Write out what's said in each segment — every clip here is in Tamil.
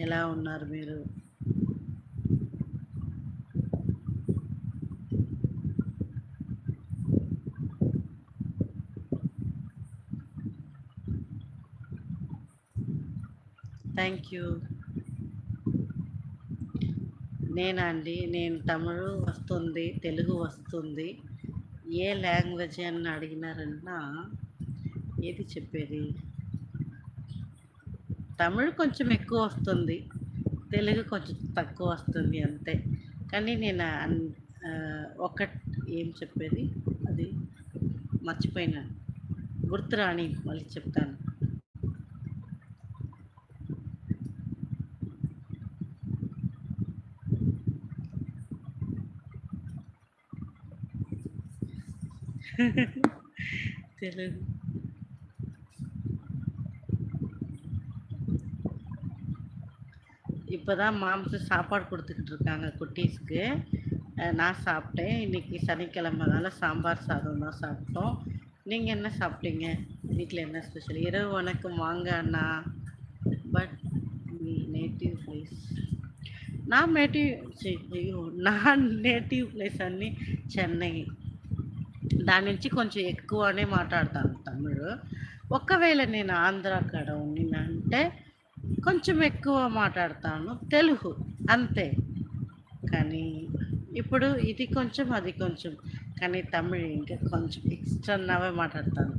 ఎలా ఉన్నారు మీరు? Thank you. నేనా అండి? నేను తమిళు వస్తుంది, తెలుగు వస్తుంది. ఏ లాంగ్వేజ్ అని అడిగినారన్నా ఏది చెప్పేది? తమిళ్ కొంచెం ఎక్కువ వస్తుంది. తెలుగు కొంచెం తక్కువ వస్తుంది అంతే. కానీ నేను ఒకటి ఏం చెప్పేది? అది మర్చిపోయినాను. గుర్తురాని మళ్ళీ చెప్తాను. తెలుగు இப்போ தான் மாம்சு சாப்பாடு கொடுத்துக்கிட்டு இருக்காங்க குட்டீஸ்க்கு. நான் சாப்பிட்டேன். இன்னைக்கு சனிக்கிழமைனால சாம்பார் சாதம் தான் சாப்பிட்டோம். நீங்கள் என்ன சாப்பிட்டீங்க? வீட்டில் என்ன ஸ்பெஷல்? இரவு வணக்கம் வாங்க அண்ணா. பட் మీ నేటివ్ ప్లేస్ నా నేటివ్ ప్లేస్ అన్ని చెన్నై. దాని నుంచి కొంచెం ఎక్కువనే మాట్లాడతాను తమిళ్. ఒకవేళ నేను ఆంధ్ర కాడ ఉన్నినంటే కొంచెం ఎక్కువ మాట్లాడతాను తెలుగు అంతే. కానీ ఇప్పుడు ఇది కొంచెం అది కొంచెం, కానీ తమిళ్ ఇంకా కొంచెం ఎక్స్ట్రానావే మాట్లాడతాను.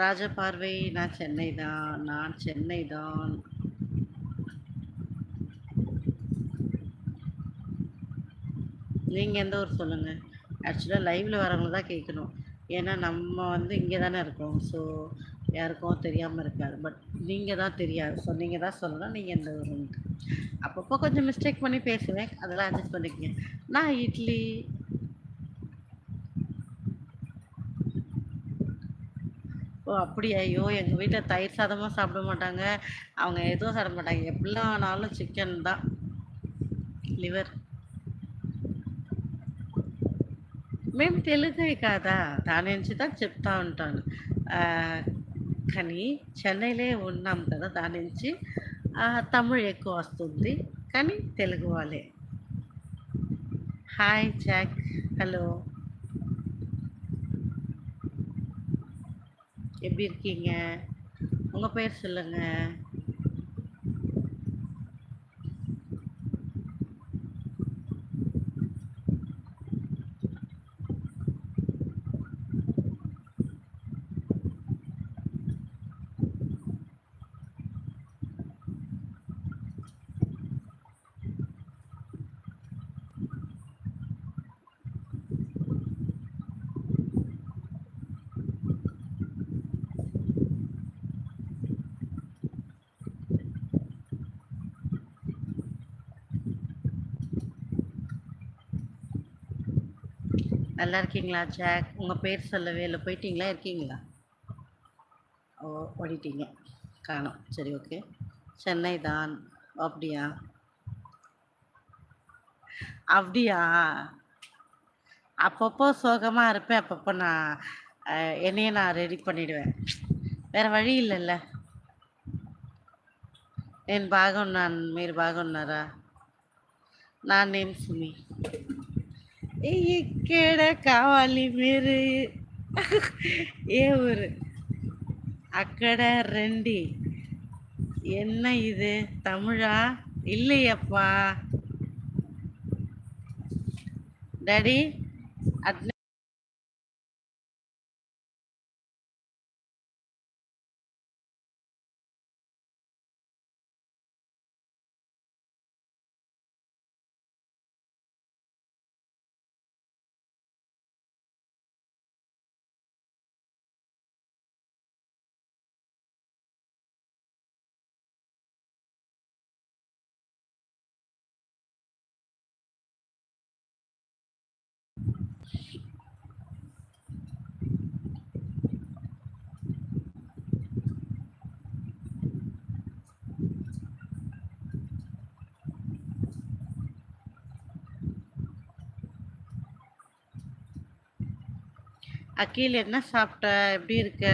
ராஜபார்வை நான் சென்னை தான். நான் சென்னை தான். நீங்கள் எந்த ஊர் சொல்லுங்கள். ஆக்சுவலாக லைவில் வரவங்க தான் கேட்கணும். ஏன்னா நம்ம வந்து இங்கே தானே இருக்கோம். ஸோ யாருக்கும் தெரியாமல் இருக்காது. பட் நீங்கள் தான் தெரியாது. ஸோ நீங்கள் தான் சொல்லணும் நீங்கள் எந்த ஊருன்ட்டு. அப்பப்போ கொஞ்சம் மிஸ்டேக் பண்ணி பேசுவேன். அதெல்லாம் அட்ஜஸ்ட் பண்ணிக்கங்க. நான் இட்லி. ஓ அப்படியா? ஐயோ எங்கள் வீட்டில் தயிர் சாதமாக சாப்பிட மாட்டாங்க. அவங்க எதுவும் சாப்பிட மாட்டாங்க. எப்படிலாம் ஆனாலும் சிக்கன் தான், లివర్. మేము తెలుగే కాదా, దాని నుంచి தான் చెప్తా ఉంటాను. కానీ చెన్నైలో ఉన్నాం కదా, దాని నుంచి తమిళ్ ఎక్కువ వస్తుంది. కానీ తెలుగు వాళ్ళే. హాయ్ జాక్, ஹலோ, எப்படி இருக்கீங்க? உங்கள் பேர் சொல்லுங்கள். நல்லா இருக்கீங்களா ஜாக்? உங்கள் பேர் சொல்லவே இல்லை. போயிட்டீங்களா, இருக்கீங்களா? ஓ, ஓடிட்டீங்க, காணோம். சரி, ஓகே. சென்னை தான். அப்படியா? அப்படியா? அப்பப்போ சோகமாக இருப்பேன். அப்பப்போ நான் என்னையே நான் ரெடி பண்ணிடுவேன். వేరే వழி இல்லைல்ல. నేను బాగున్నాను. మీరు బాగున్నారా? నా నేమ్ సుమి. ఇక్కడ కావాలి మీరు. ఏ ఊరు? అక్కడ రండి. என்ன இது தமிழா? இல்லையப்பா டாடி. அட்ன அக்கீல் என்ன சாப்பிட்ட? எப்படி இருக்க?